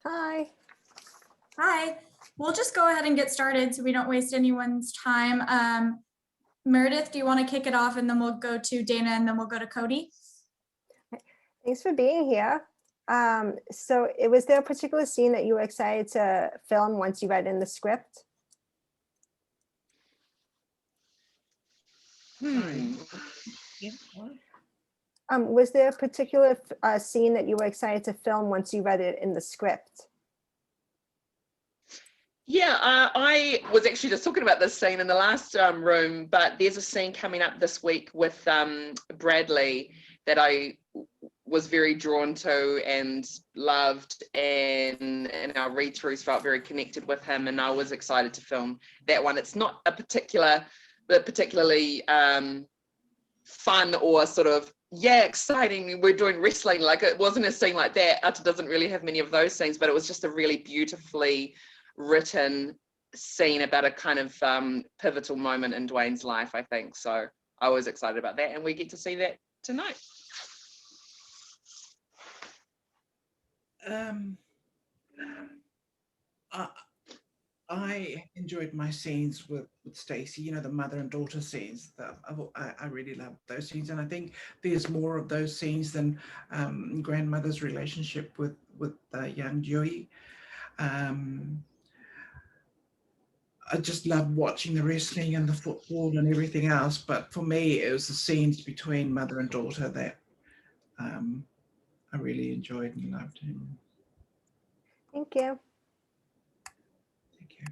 Hi. Hi. We'll just go ahead and get started so we don't waste anyone's time. Meredith, do you want to kick it off, and then we'll go to Dana, and then we'll go to Cody? Thanks for being here. So was there a particular scene that you were excited to film once you read in the script? Was there a particular scene that you were excited to film once you read it in the script? Yeah, I was actually just talking about this scene in the last room, but there's a scene coming up this week with Bradley that I was very drawn to and loved, and our read-throughs felt very connected with him, and I was excited to film that one. It's not a particularly fun or sort of, yeah, exciting, we're doing wrestling, like it wasn't a scene like that. Uta doesn't really have many of those scenes, but it was just a really beautifully written scene about a kind of pivotal moment in Dwayne's life, I think. So I was excited about that, and we get to see that tonight. I enjoyed my scenes with Stacey, you know, the mother and daughter scenes. I really loved those scenes, and I think there's more of those scenes than grandmother's relationship with young Joey. I just loved watching the wrestling and the football and everything else, but for me, it was the scenes between mother and daughter that I really enjoyed and loved him. Thank you. Thank you.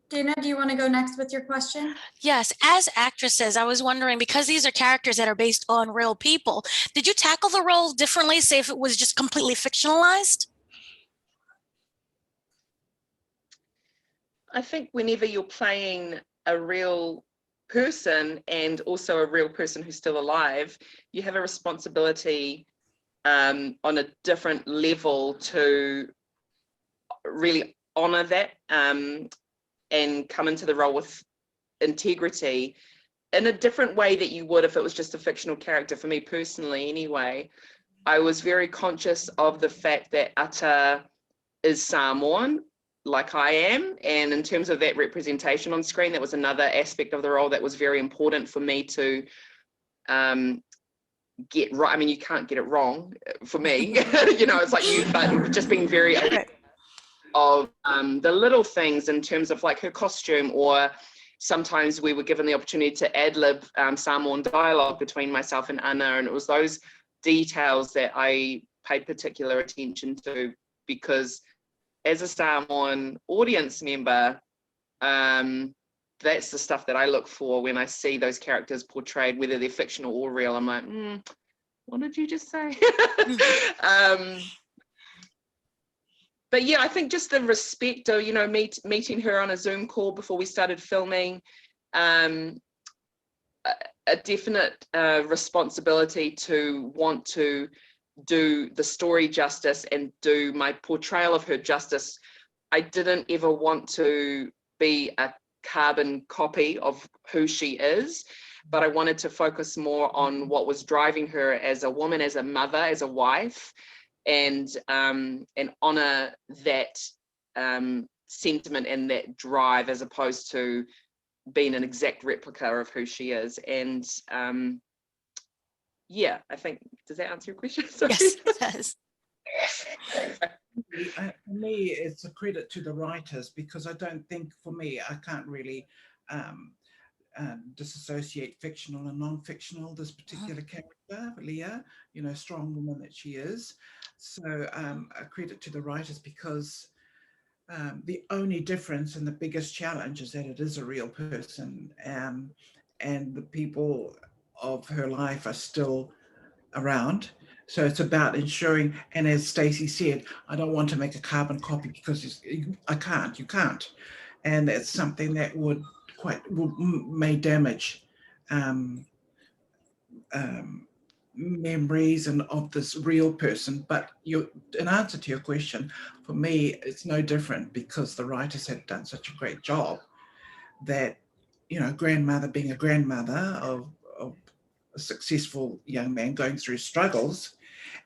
Dana, do you want to go next with your question? Yes, as actresses, I was wondering, because these are characters that are based on real people, did you tackle the role differently, say if it was just completely fictionalized? I think whenever you're playing a real person and also a real person who's still alive, you have a responsibility on a different level to really honor that and come into the role with integrity in a different way that you would if it was just a fictional character. For me personally anyway, I was very conscious of the fact that Ata is Samoan like I am, and in terms of that representation on screen, that was another aspect of the role that was very important for me to get right. I mean, you can't get it wrong for me. You know, it's like you, but just being very aware of the little things in terms of like her costume, or sometimes we were given the opportunity to ad-lib Samoan dialogue between myself and Ana, and it was those details that I paid particular attention to, because as a Samoan audience member, that's the stuff that I look for when I see those characters portrayed, whether they're fictional or real. I'm like, what did you just say? But yeah, I think just the respect of, you know, meeting her on a Zoom call before we started filming, a definite responsibility to want to do the story justice and do my portrayal of her justice. I didn't ever want to be a carbon copy of who she is, but I wanted to focus more on what was driving her as a woman, as a mother, as a wife, and honor that sentiment and that drive, as opposed to being an exact replica of who she is. And yeah, I think, does that answer your question? Sorry. Yes, it does. For me, it's a credit to the writers, because I don't think, for me, I can't really disassociate fictional and non-fictional, this particular character, Lia, you know, strong woman that she is. So a credit to the writers, because the only difference and the biggest challenge is that it is a real person, and the people of her life are still around. So it's about ensuring, and as Stacey said, I don't want to make a carbon copy, because you can't. And that's something that may damage memories and of this real person. But in answer to your question, for me, it's no different, because the writers had done such a great job that, you know, grandmother being a grandmother of a successful young man going through struggles,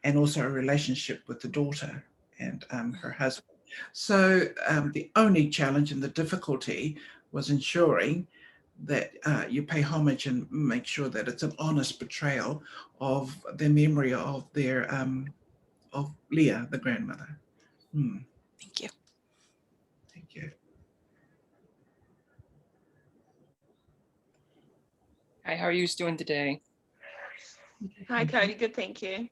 and also a relationship with the daughter and her husband. So the only challenge and the difficulty was ensuring that you pay homage and make sure that it's an honest portrayal of the memory of their of Lia, the grandmother. Thank you. Thank you. Hi, how are you doing today? Hi, Cody. Good, thank you.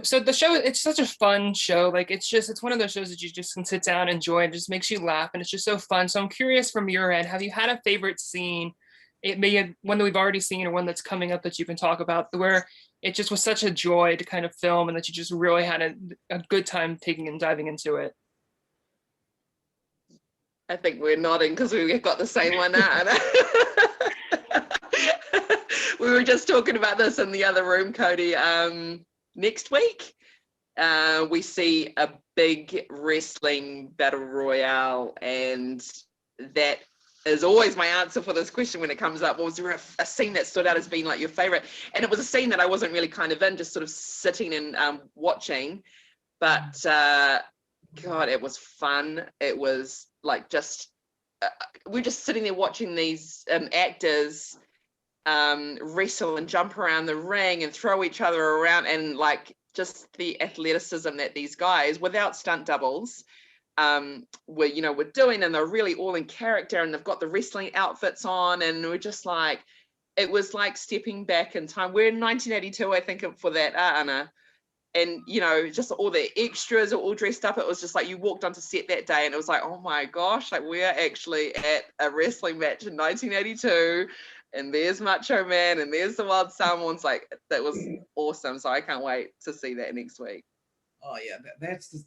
So the show, it's such a fun show. Like it's one of those shows that you just can sit down, enjoy, and just makes you laugh, and it's just so fun. So I'm curious from your end, have you had a favorite scene? It may be one that we've already seen or one that's coming up that you can talk about, where it just was such a joy to kind of film and that you just really had a good time taking and diving into it. I think we're nodding because we've got the same one now. We were just talking about this in the other room, Cody. Next week, we see a big wrestling battle royale, and that is always my answer for this question when it comes up. Was there a scene that stood out as being like your favorite? And it was a scene that I wasn't really kind of in, just sort of sitting and watching. But God, it was fun. It was like just we're just sitting there watching these actors wrestle and jump around the ring and throw each other around, and like just the athleticism that these guys without stunt doubles were doing, and they're really all in character, and they've got the wrestling outfits on, and we're just like, it was like stepping back in time. We're in 1982, I think, for that, Ana. And just all the extras are all dressed up. It was just like you walked onto set that day and it was like, oh my gosh, like we're actually at a wrestling match in 1982, and there's Macho Man and there's the Wild Samoans. Like, that was awesome. So I can't wait to see that next week. Oh yeah, that's it's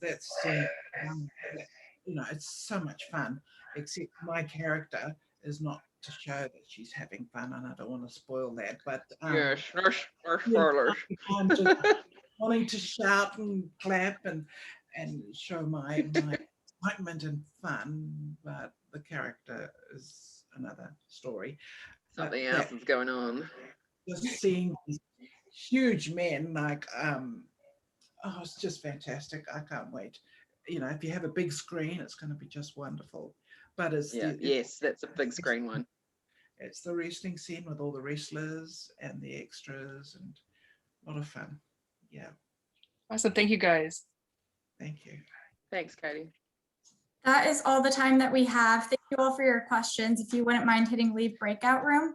so much fun. Except my character is not to show that she's having fun, and I don't want to spoil that. But Yes, spoilers. I'm just wanting to shout and clap and show my excitement and fun, but the character is another story. Something else is going on. Just seeing these huge men, like it's just fantastic. I can't wait. If you have a big screen, it's going to be just wonderful. But yes, that's a big screen one. It's the wrestling scene with all the wrestlers and the extras, and a lot of fun. Yeah. Awesome. Thank you, guys. Thank you. Thanks, Katie. That is all the time that we have. Thank you all for your questions. If you wouldn't mind hitting leave breakout room.